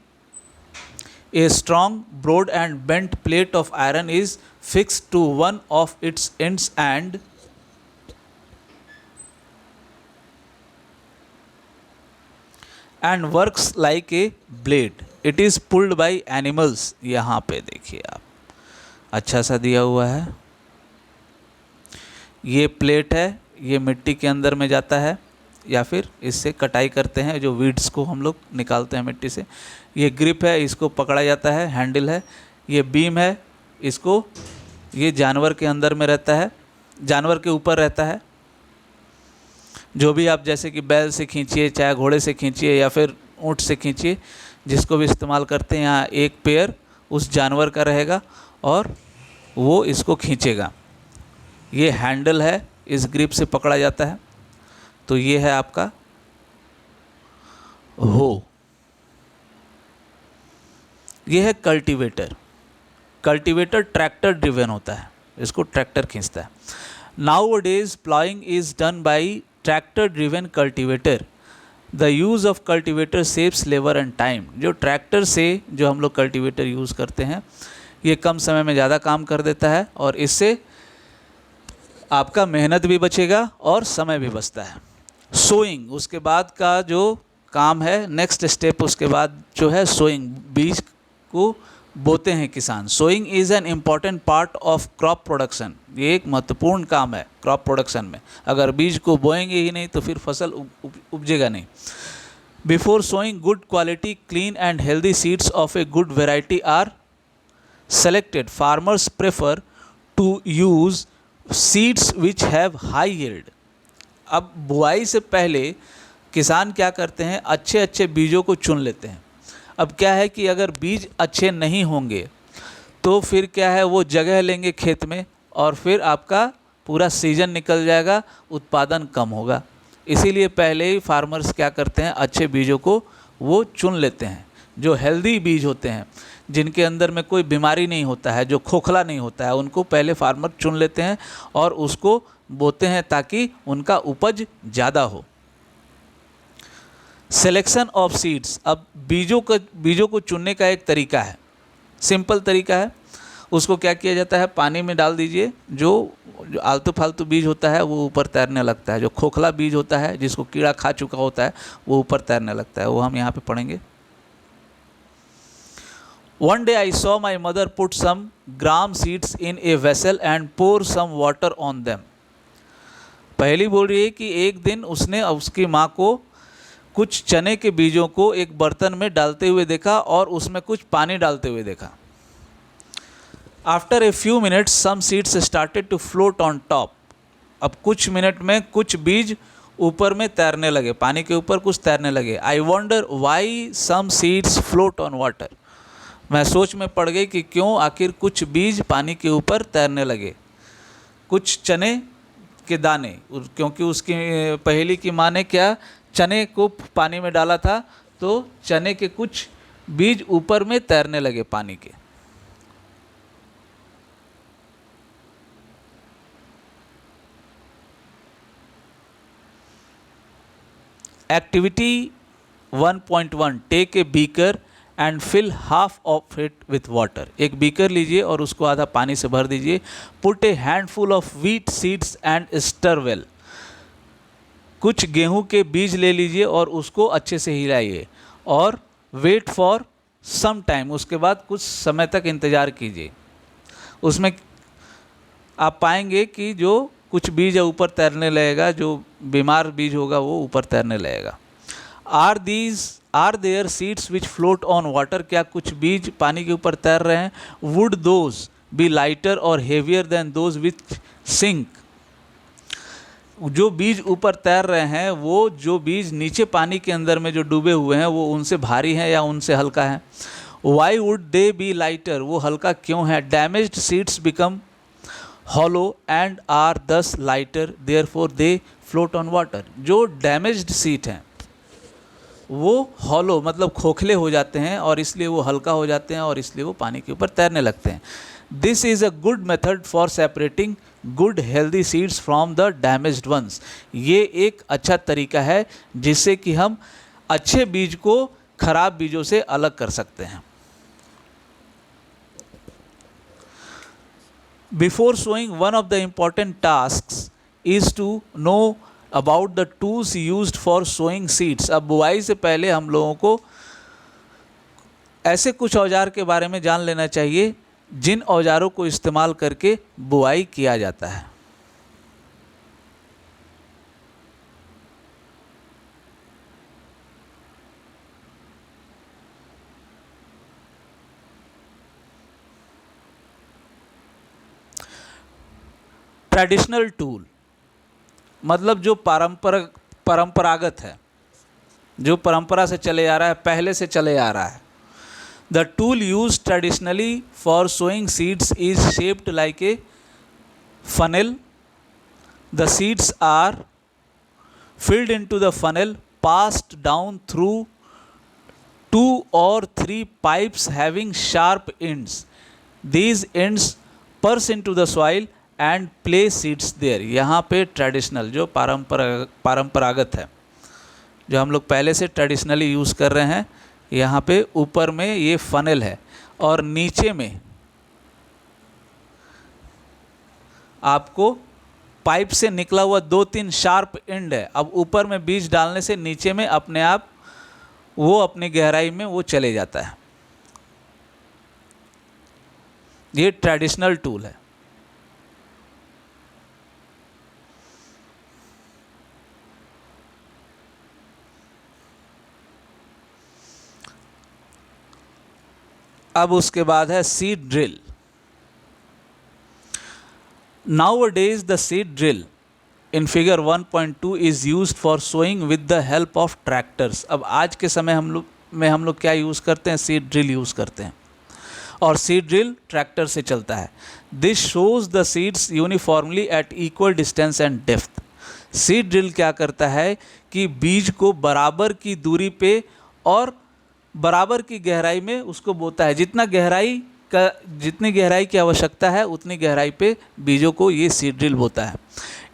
A strong, broad and bent plate of iron is fixed to one of its ends and works like a blade. It is pulled by animals. यहाँ पे देखिए आप, अच्छा सा दिया हुआ है। ये प्लेट है, ये मिट्टी के अंदर में जाता है या फिर इससे कटाई करते हैं, जो वीड्स को हम लोग निकालते हैं मिट्टी से। ये ग्रिप है, इसको पकड़ा जाता है, हैंडल है। ये बीम है, इसको ये जानवर के अंदर में रहता है, जानवर के ऊपर रहता है। जो भी आप जैसे कि बैल से खींचिए, चाहे घोड़े से खींचिए या फिर ऊँट से खींचिए, जिसको भी इस्तेमाल करते हैं, यहाँ एक पैर उस जानवर का रहेगा और वो इसको खींचेगा। ये हैंडल है, इस ग्रिप से पकड़ा जाता है। तो ये है आपका हो। ये है कल्टीवेटर। कल्टीवेटर ट्रैक्टर ड्रिवन होता है, इसको ट्रैक्टर खींचता है। Nowadays प्लाइंग is done bye tractor driven cultivator. The use of cultivator saves labour and time. जो ट्रैक्टर से जो हम लोग कल्टीवेटर यूज़ करते हैं, ये कम समय में ज़्यादा काम कर देता है और इससे आपका मेहनत भी बचेगा और समय भी बचता है। सोइंग, उसके बाद का जो काम है, नेक्स्ट स्टेप उसके बाद जो है सोइंग, बीज को बोते हैं किसान। Sowing is an important part of crop production. ये एक महत्वपूर्ण काम है क्रॉप प्रोडक्शन में। अगर बीज को बोएंगे ही नहीं तो फिर फसल उपजेगा नहीं। Before sowing, good quality, clean and healthy seeds of a good variety are selected. Farmers prefer to use seeds which have high yield. अब बुआई से पहले किसान क्या करते हैं, अच्छे अच्छे बीजों को चुन लेते हैं। अब क्या है कि अगर बीज अच्छे नहीं होंगे तो फिर क्या है, वो जगह लेंगे खेत में और फिर आपका पूरा सीजन निकल जाएगा, उत्पादन कम होगा। इसीलिए पहले ही फार्मर्स क्या करते हैं, अच्छे बीजों को वो चुन लेते हैं। जो हेल्दी बीज होते हैं, जिनके अंदर में कोई बीमारी नहीं होता है, जो खोखला नहीं होता है, उनको पहले फार्मर चुन लेते हैं और उसको बोते हैं ताकि उनका उपज ज़्यादा हो। सिलेक्शन ऑफ सीड्स, अब बीजों को चुनने का एक तरीका है, सिंपल तरीका है। उसको क्या किया जाता है, पानी में डाल दीजिए, जो आलतू फालतू बीज होता है वो ऊपर तैरने लगता है, जो खोखला बीज होता है जिसको कीड़ा खा चुका होता है वो ऊपर तैरने लगता है, वो हम यहाँ पे पढ़ेंगे। One day I saw my mother put some gram seeds in a vessel and pour some water on them. पहली बोल रही है कि एक दिन उसने उसकी माँ को कुछ चने के बीजों को एक बर्तन में डालते हुए देखा और उसमें कुछ पानी डालते हुए देखा। After a few minutes, some seeds started to float on top. अब कुछ मिनट में कुछ बीज ऊपर में तैरने लगे, पानी के ऊपर कुछ तैरने लगे। I wonder why some seeds float on water. मैं सोच में पड़ गई कि क्यों आखिर कुछ बीज पानी के ऊपर तैरने लगे। कुछ चने के दाने, क्योंकि उसकी पहेली की माँ ने क्या, चने को पानी में डाला था, तो चने के कुछ बीज ऊपर में तैरने लगे पानी के। Activity 1.1, take a beaker and fill half of it with water. एक बीकर लीजिए और उसको आधा पानी से भर दीजिए। Put a handful of wheat seeds and stir well. कुछ गेहूं के बीज ले लीजिए और उसको अच्छे से हिलाइए और वेट फॉर सम टाइम, उसके बाद कुछ समय तक इंतज़ार कीजिए। उसमें आप पाएंगे कि जो कुछ बीज है ऊपर तैरने लगेगा, जो बीमार बीज होगा वो ऊपर तैरने लगेगा। Are there seeds which float on water, क्या कुछ बीज पानी के ऊपर तैर रहे हैं? वुड दोज बी लाइटर और heavier than those which sink. जो बीज ऊपर तैर रहे हैं, वो जो बीज नीचे पानी के अंदर में जो डूबे हुए हैं वो उनसे भारी हैं या उनसे हल्का है? Why would they B lighter, वो हल्का क्यों है? Damaged seeds become hollow and are thus lighter, therefore they float on water. जो डैमेज्ड सीट हैं वो हॉलो मतलब खोखले हो जाते हैं और इसलिए वो हल्का हो जाते हैं और इसलिए वो पानी के ऊपर तैरने लगते हैं। This is a good method for separating good healthy seeds from the damaged ones. ये एक अच्छा तरीका है जिससे कि हम अच्छे बीज को खराब बीजों से अलग कर सकते हैं। Before sowing, one of the important tasks is to know about the tools used for sowing seeds. अब बुआई से पहले हम लोगों को ऐसे कुछ औजार के बारे में जान लेना चाहिए जिन औजारों को इस्तेमाल करके बुआई किया जाता है। ट्रेडिशनल टूल मतलब जो परंपरागत है, जो परंपरा से चले आ रहा है, पहले से चले आ रहा है। The tool use traditionally for sowing seeds is shaped like a funnel. The seeds are filled into the funnel, passed down through 2 or 3 pipes having sharp ends. These ends purse into the soil and place seeds there. यहाँ पे traditional जो परंपरागत है, जो हम लोग पहले से ट्रेडिशनली यूज़ कर रहे हैं, यहाँ पे ऊपर में ये फनल है और नीचे में आपको पाइप से निकला हुआ 2-3 शार्प एंड है। अब ऊपर में बीज डालने से नीचे में अपने आप वो अपनी गहराई में वो चले जाता है। ये ट्रेडिशनल टूल है। अब उसके बाद है seed drill. Nowadays the seed drill in figure 1.2 is used for sowing with the help of tractors. अब आज के समय हम लोग क्या यूज़ करते हैं? सीड ड्रिल यूज़ करते हैं और सीड ड्रिल ट्रैक्टर से चलता है। This shows the seeds uniformly at equal distance and depth. Seed drill क्या करता है कि बीज को बराबर की दूरी पे और बराबर की गहराई में उसको बोता है। जितनी गहराई की आवश्यकता है उतनी गहराई पे बीजों को ये सीड ड्रिल बोता है।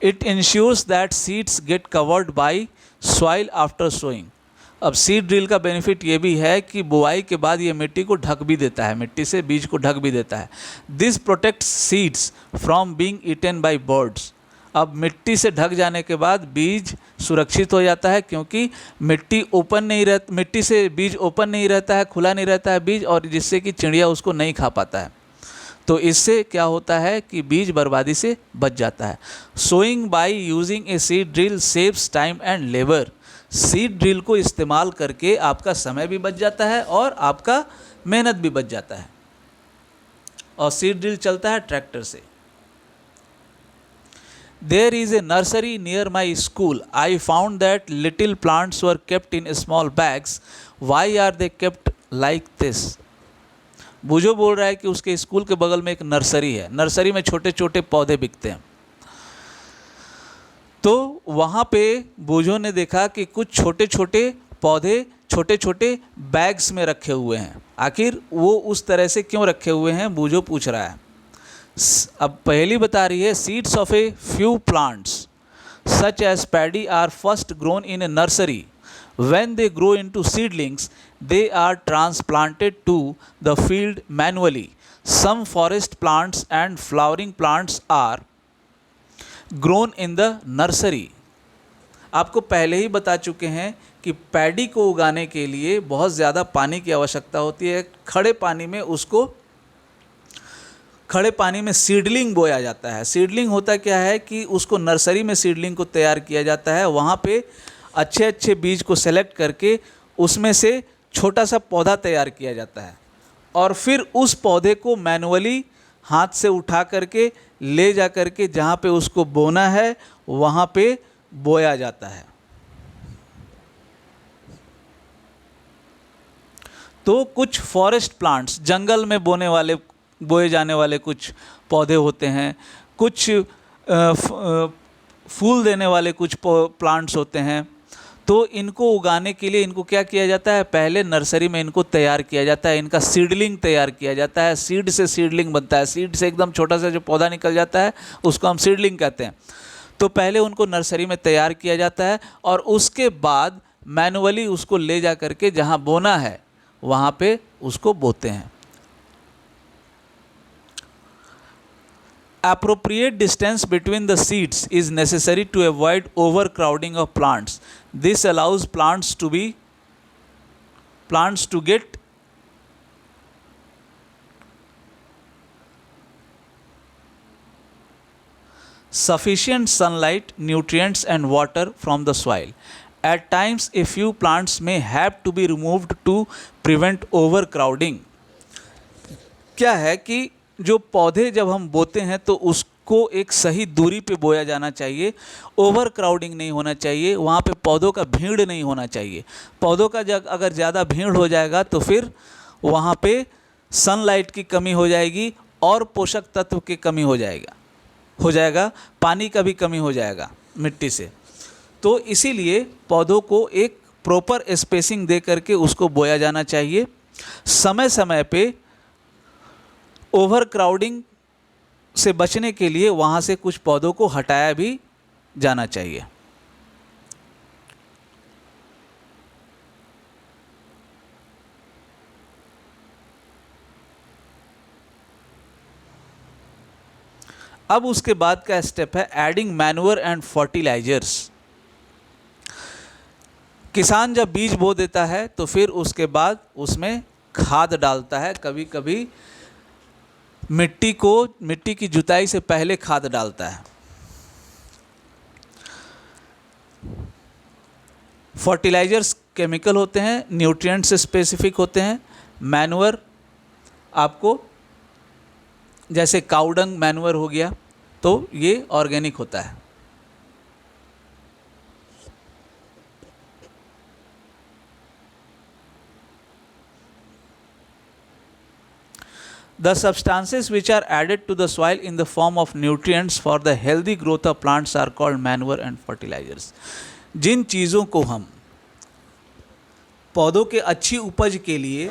It ensures that seeds get covered by soil after sowing. अब सीड ड्रिल का बेनिफिट ये भी है कि बुआई के बाद ये मिट्टी को ढक भी देता है, मिट्टी से बीज को ढक भी देता है। This protects seeds from being eaten by birds. अब मिट्टी से ढक जाने के बाद बीज सुरक्षित हो जाता है, क्योंकि मिट्टी से बीज ओपन नहीं रहता है, खुला नहीं रहता है बीज, और जिससे कि चिड़िया उसको नहीं खा पाता है। तो इससे क्या होता है कि बीज बर्बादी से बच जाता है। Sowing by using a seed drill saves time and labour. Seed drill को इस्तेमाल करके आपका समय भी बच जाता है और आपका मेहनत भी बच जाता है। और सीड ड्रिल चलता है ट्रैक्टर से। There is a nursery near my school. I found that little plants were kept in small bags. Why are they kept like this? बुजो बोल रहा है कि उसके स्कूल के बगल में एक नर्सरी है, नर्सरी में छोटे छोटे पौधे बिकते हैं। तो वहाँ पे बुजो ने देखा कि कुछ छोटे छोटे पौधे छोटे छोटे बैग्स में रखे हुए हैं। आखिर वो उस तरह से क्यों रखे हुए हैं, बुजो पूछ रहा है। अब पहली बता रही है, seeds of a few plants such as paddy are first grown in a nursery. When they grow into seedlings they are transplanted to the field manually. Some forest plants and flowering plants are grown in the nursery. आपको पहले ही बता चुके हैं कि paddy को उगाने के लिए बहुत ज़्यादा पानी की आवश्यकता होती है। खड़े पानी में सीडलिंग बोया जाता है। सीडलिंग होता क्या है कि उसको नर्सरी में सीडलिंग को तैयार किया जाता है। वहाँ पे अच्छे अच्छे बीज को सेलेक्ट करके उसमें से छोटा सा पौधा तैयार किया जाता है, और फिर उस पौधे को मैनुअली हाथ से उठा करके ले जा करके जहाँ पे उसको बोना है वहाँ पे बोया जाता है। तो कुछ फॉरेस्ट प्लांट्स, जंगल में बोए जाने वाले कुछ पौधे होते हैं, कुछ फूल देने वाले कुछ प्लांट्स होते हैं। तो इनको उगाने के लिए इनको क्या किया जाता है, पहले नर्सरी में इनको तैयार किया जाता है, इनका सीडलिंग तैयार किया जाता है। सीड से सीडलिंग बनता है, सीड से एकदम छोटा सा जो पौधा निकल जाता है उसको हम सीडलिंग कहते हैं। तो पहले उनको नर्सरी में तैयार किया जाता है और उसके बाद मैनुअली उसको ले जा करके जहाँ बोना है वहाँ पे उसको बोते हैं। Appropriate distance between the seeds is necessary to avoid overcrowding of plants. This allows plants to get sufficient sunlight, nutrients and water from the soil. At times, a few plants may have to be removed to prevent overcrowding. क्या है कि जो पौधे जब हम बोते हैं तो उसको एक सही दूरी पे बोया जाना चाहिए। ओवर क्राउडिंग नहीं होना चाहिए, वहाँ पे पौधों का भीड़ नहीं होना चाहिए। पौधों का जब अगर ज़्यादा भीड़ हो जाएगा तो फिर वहाँ पे सनलाइट की कमी हो जाएगी और पोषक तत्व की कमी हो जाएगा, पानी का भी कमी हो जाएगा मिट्टी से। तो इसीलिए पौधों को एक प्रॉपर स्पेसिंग दे करके उसको बोया जाना चाहिए। समय समय पे ओवर क्राउडिंग से बचने के लिए वहाँ से कुछ पौधों को हटाया भी जाना चाहिए। अब उसके बाद का स्टेप है एडिंग मैन्योर एंड फर्टिलाइजर्स। किसान जब बीज बो देता है तो फिर उसके बाद उसमें खाद डालता है। कभी कभी मिट्टी की जुताई से पहले खाद डालता है। फर्टिलाइजर्स केमिकल होते हैं, न्यूट्रिएंट्स स्पेसिफिक होते हैं। मैन्योर आपको जैसे काउडंग मैन्योर हो गया तो ये ऑर्गेनिक होता है। The substances which are added to the soil in the form of nutrients for the healthy growth of plants are called manure and fertilizers. जिन चीज़ों को हम पौधों के अच्छी उपज के लिए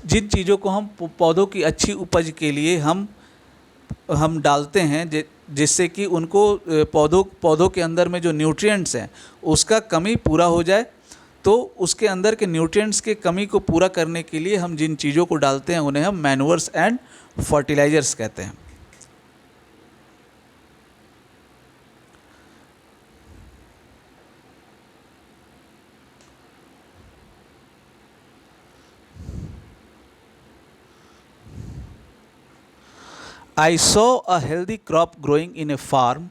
जिन चीज़ों को हम पौधों की अच्छी उपज के लिए हम डालते हैं, जिससे कि उनको पौधों के अंदर में जो न्यूट्रिएंट्स हैं उसका कमी पूरा हो जाए, तो उसके अंदर के न्यूट्रिएंट्स के कमी को पूरा करने के लिए हम जिन चीज़ों को डालते हैं उन्हें हम मैन्योर्स एंड फर्टिलाइजर्स कहते हैं। I saw a healthy crop growing in a farm.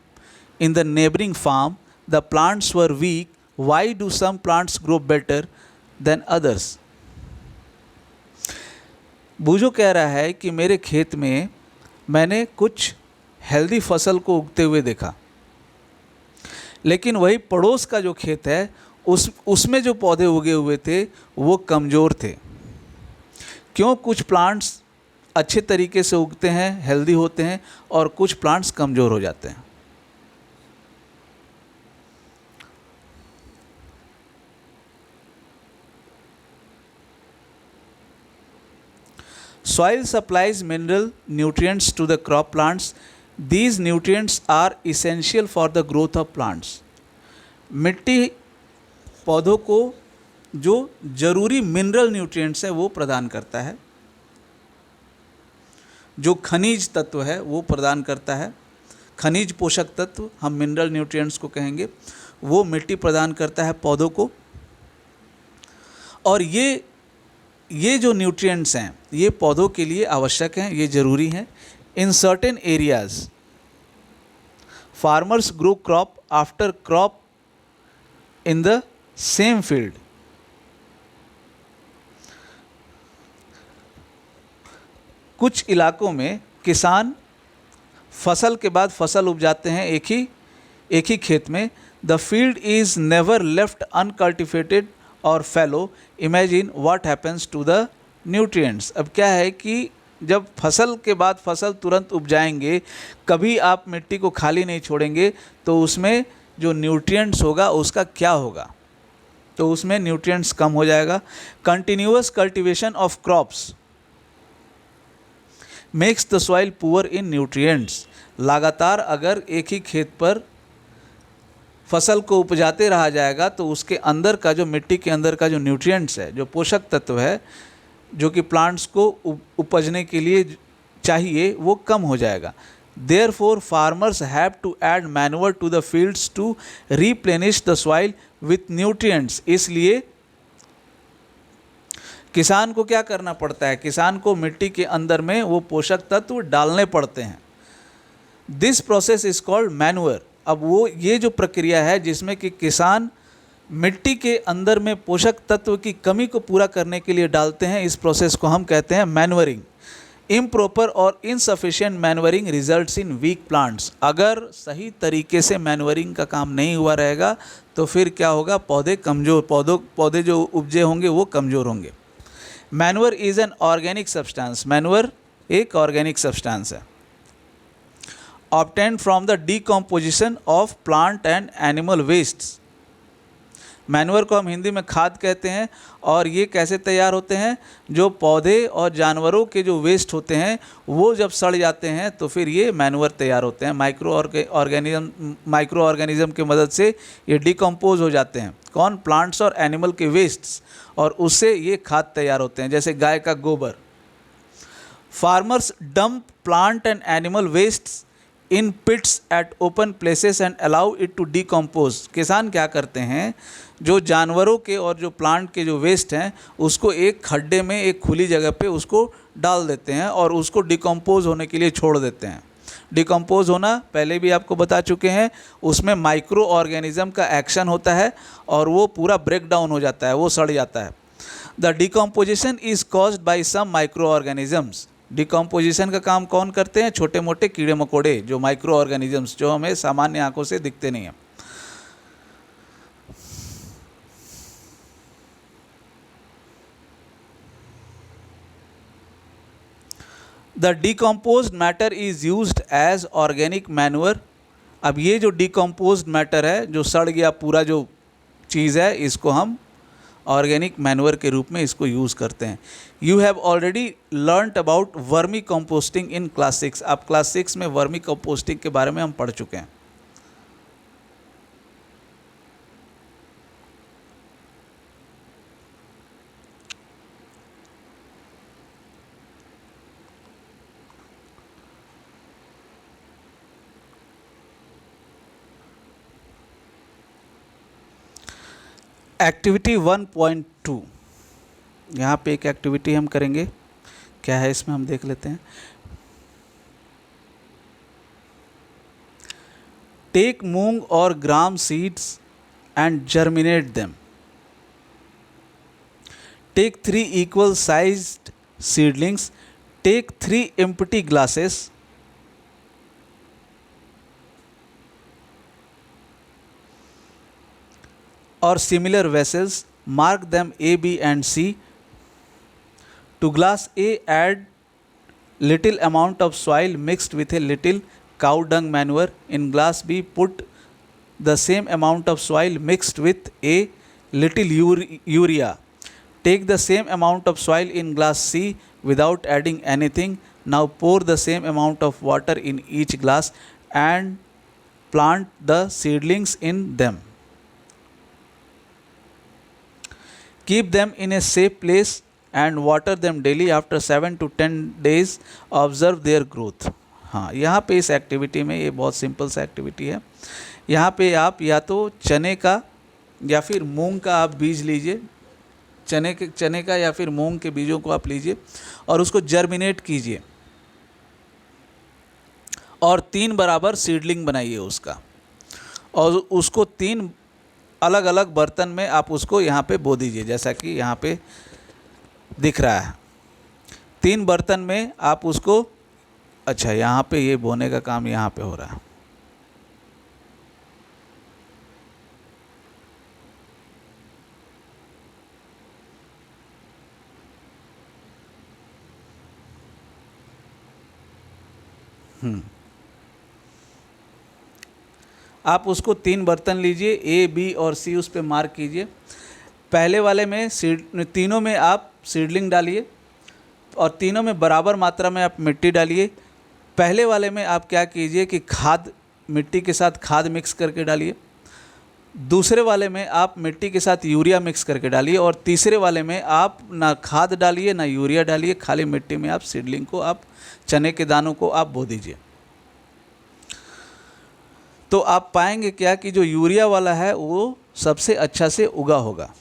In the neighboring farm, the plants were weak. Why do some plants grow better than others? बूझो कह रहा है कि मेरे खेत में मैंने कुछ हेल्दी फसल को उगते हुए देखा, लेकिन वही पड़ोस का जो खेत है उसमें जो पौधे उगे हुए थे वो कमज़ोर थे। क्यों कुछ प्लांट्स अच्छे तरीके से उगते हैं, हेल्दी होते हैं, और कुछ प्लांट्स कमज़ोर हो जाते हैं? Soil supplies mineral nutrients to the crop plants. These nutrients are essential for the growth of plants. मिट्टी पौधों को जो जरूरी मिनरल न्यूट्रिएंट्स है वो प्रदान करता है, जो खनिज तत्व है वो प्रदान करता है। खनिज पोषक तत्व हम मिनरल न्यूट्रिएंट्स को कहेंगे, वो मिट्टी प्रदान करता है पौधों को। और ये जो न्यूट्रिएंट्स हैं ये पौधों के लिए आवश्यक हैं, ये ज़रूरी हैं। In certain areas farmers grow crop after crop in the same field. कुछ इलाकों में किसान फसल के बाद फसल उपजाते हैं एक ही खेत में। The field is never left uncultivated और fallow. Imagine what happens to the nutrients. अब क्या है कि जब फसल के बाद फसल तुरंत उपजाएंगे, कभी आप मिट्टी को खाली नहीं छोड़ेंगे, तो उसमें जो न्यूट्रिएंट्स होगा उसका क्या होगा? तो उसमें न्यूट्रिएंट्स कम हो जाएगा। Continuous cultivation of crops makes the soil poor in nutrients. लगातार अगर एक ही खेत पर फसल को उपजाते रहा जाएगा तो उसके अंदर का जो मिट्टी के अंदर का जो न्यूट्रिएंट्स है, जो पोषक तत्व है जो कि प्लांट्स को उपजने के लिए चाहिए, वो कम हो जाएगा। Therefore, farmers have to add manure to the fields to replenish the soil with nutrients. इसलिए किसान को क्या करना पड़ता है? किसान को मिट्टी के अंदर में वो पोषक तत्व डालने पड़ते हैं। This process is called manure. अब वो ये जो प्रक्रिया है जिसमें कि किसान मिट्टी के अंदर में पोषक तत्व की कमी को पूरा करने के लिए डालते हैं, इस प्रोसेस को हम कहते हैं मैन्योरिंग। इम्प्रॉपर और insufficient manuring results in weak plants. अगर सही तरीके से मैन्योरिंग का काम नहीं हुआ रहेगा तो फिर क्या होगा? पौधे कमज़ोर, पौधे जो उपजे होंगे वो कमज़ोर होंगे। Manure is an organic substance. Manure एक ऑर्गेनिक सब्सटेंस है। Obtained from the decomposition of plant and animal wastes. Manure को हम हिंदी में खाद कहते हैं। और ये कैसे तैयार होते हैं? जो पौधे और जानवरों के जो वेस्ट होते हैं वो जब सड़ जाते हैं तो फिर ये मैन्योर तैयार होते हैं। माइक्रो ऑर्गेनिज्म की मदद से ये डिकम्पोज हो जाते हैं। कौन? प्लांट्स और एनिमल के वेस्ट्स, और उससे ये खाद तैयार होते हैं, जैसे गाय का गोबर। Farmers dump plant and animal wastes in pits at open places and allow it to decompose. किसान क्या करते हैं? जो जानवरों के और जो प्लांट के जो वेस्ट हैं उसको एक खड्डे में, एक खुली जगह पे उसको डाल देते हैं और उसको डिकम्पोज होने के लिए छोड़ देते हैं। डिकम्पोज होना पहले भी आपको बता चुके हैं, उसमें माइक्रो ऑर्गेनिज्म का एक्शन होता है और वो पूरा ब्रेक डाउन हो जाता है, वो सड़ जाता है। The decomposition is caused by some micro organisms. Decomposition का काम कौन करते हैं? छोटे मोटे कीड़े मकोड़े, जो माइक्रो ऑर्गेनिजम्स, जो हमें सामान्य आंखों से दिखते नहीं हैं। The decomposed matter is used as organic manure अब ये जो डिकम्पोज्ड मैटर है, जो सड़ गया पूरा जो चीज़ है, इसको हम ऑर्गेनिक मैन्योर के रूप में इसको यूज़ करते हैं। You have already learned about vermi composting in class 6। आप क्लास 6 में वर्मी कंपोस्टिंग के बारे में हम पढ़ चुके हैं। एक्टिविटी 1.2, यहाँ पे एक एक्टिविटी हम करेंगे। क्या है इसमें हम देख लेते हैं। टेक मूंग और gram seeds and germinate them. Take 3 equal sized seedlings. Take 3 empty glasses. Or similar vessels, mark them A, B and C. To glass A, add little amount of soil mixed with a little cow dung manure. In glass B, put the same amount of soil mixed with a little urea. Take the same amount of soil in glass C without adding anything. Now pour the same amount of water in each glass and plant the seedlings in them. Keep them in a safe place and water them daily. After 7 to 10 days observe their growth. हाँ, यहाँ पे इस activity में, ये बहुत simple सा activity है। यहाँ पे आप या तो चने का या फिर मूंग का आप बीज लीजिए, चने का या फिर मूंग के बीजों को आप लीजिए और उसको जर्मिनेट कीजिए और 3 बराबर सीडलिंग बनाइए उसका, और उसको 3 अलग अलग बर्तन में आप उसको यहाँ पे बो दीजिए, जैसा कि यहाँ पे दिख रहा है। 3 बर्तन में आप उसको, अच्छा यहाँ पे ये बोने का काम यहाँ पे हो रहा है। आप उसको 3 बर्तन लीजिए, ए, बी और सी उस पर मार्क कीजिए। पहले वाले में तीनों में आप सीडलिंग डालिए और तीनों में बराबर मात्रा में आप मिट्टी डालिए। पहले वाले में आप क्या कीजिए कि खाद, मिट्टी के साथ खाद मिक्स करके डालिए। दूसरे वाले में आप मिट्टी के साथ यूरिया मिक्स करके डालिए और तीसरे वाले में आप ना खाद डालिए ना यूरिया डालिए, खाली मिट्टी में आप सीडलिंग को, आप चने के दानों को आप बो दीजिए। तो आप पाएंगे क्या कि जो यूरिया वाला है वो सबसे अच्छा से उगा होगा,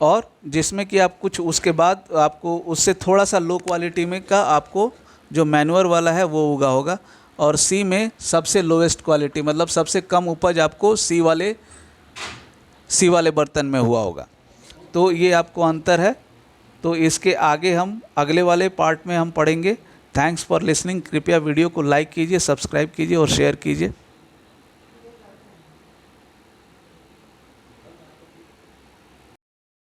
और जिसमें कि आप कुछ उसके बाद आपको उससे थोड़ा सा लो क्वालिटी में का आपको जो मैन्योर वाला है वो उगा होगा, और सी में सबसे लोवेस्ट क्वालिटी, मतलब सबसे कम उपज आपको सी वाले बर्तन में हुआ होगा। तो ये आपको अंतर है। तो इसके आगे हम अगले वाले पार्ट में हम पढ़ेंगे। Thanks for listening. कृपया वीडियो को लाइक कीजिए, सब्सक्राइब कीजिए और शेयर कीजिए।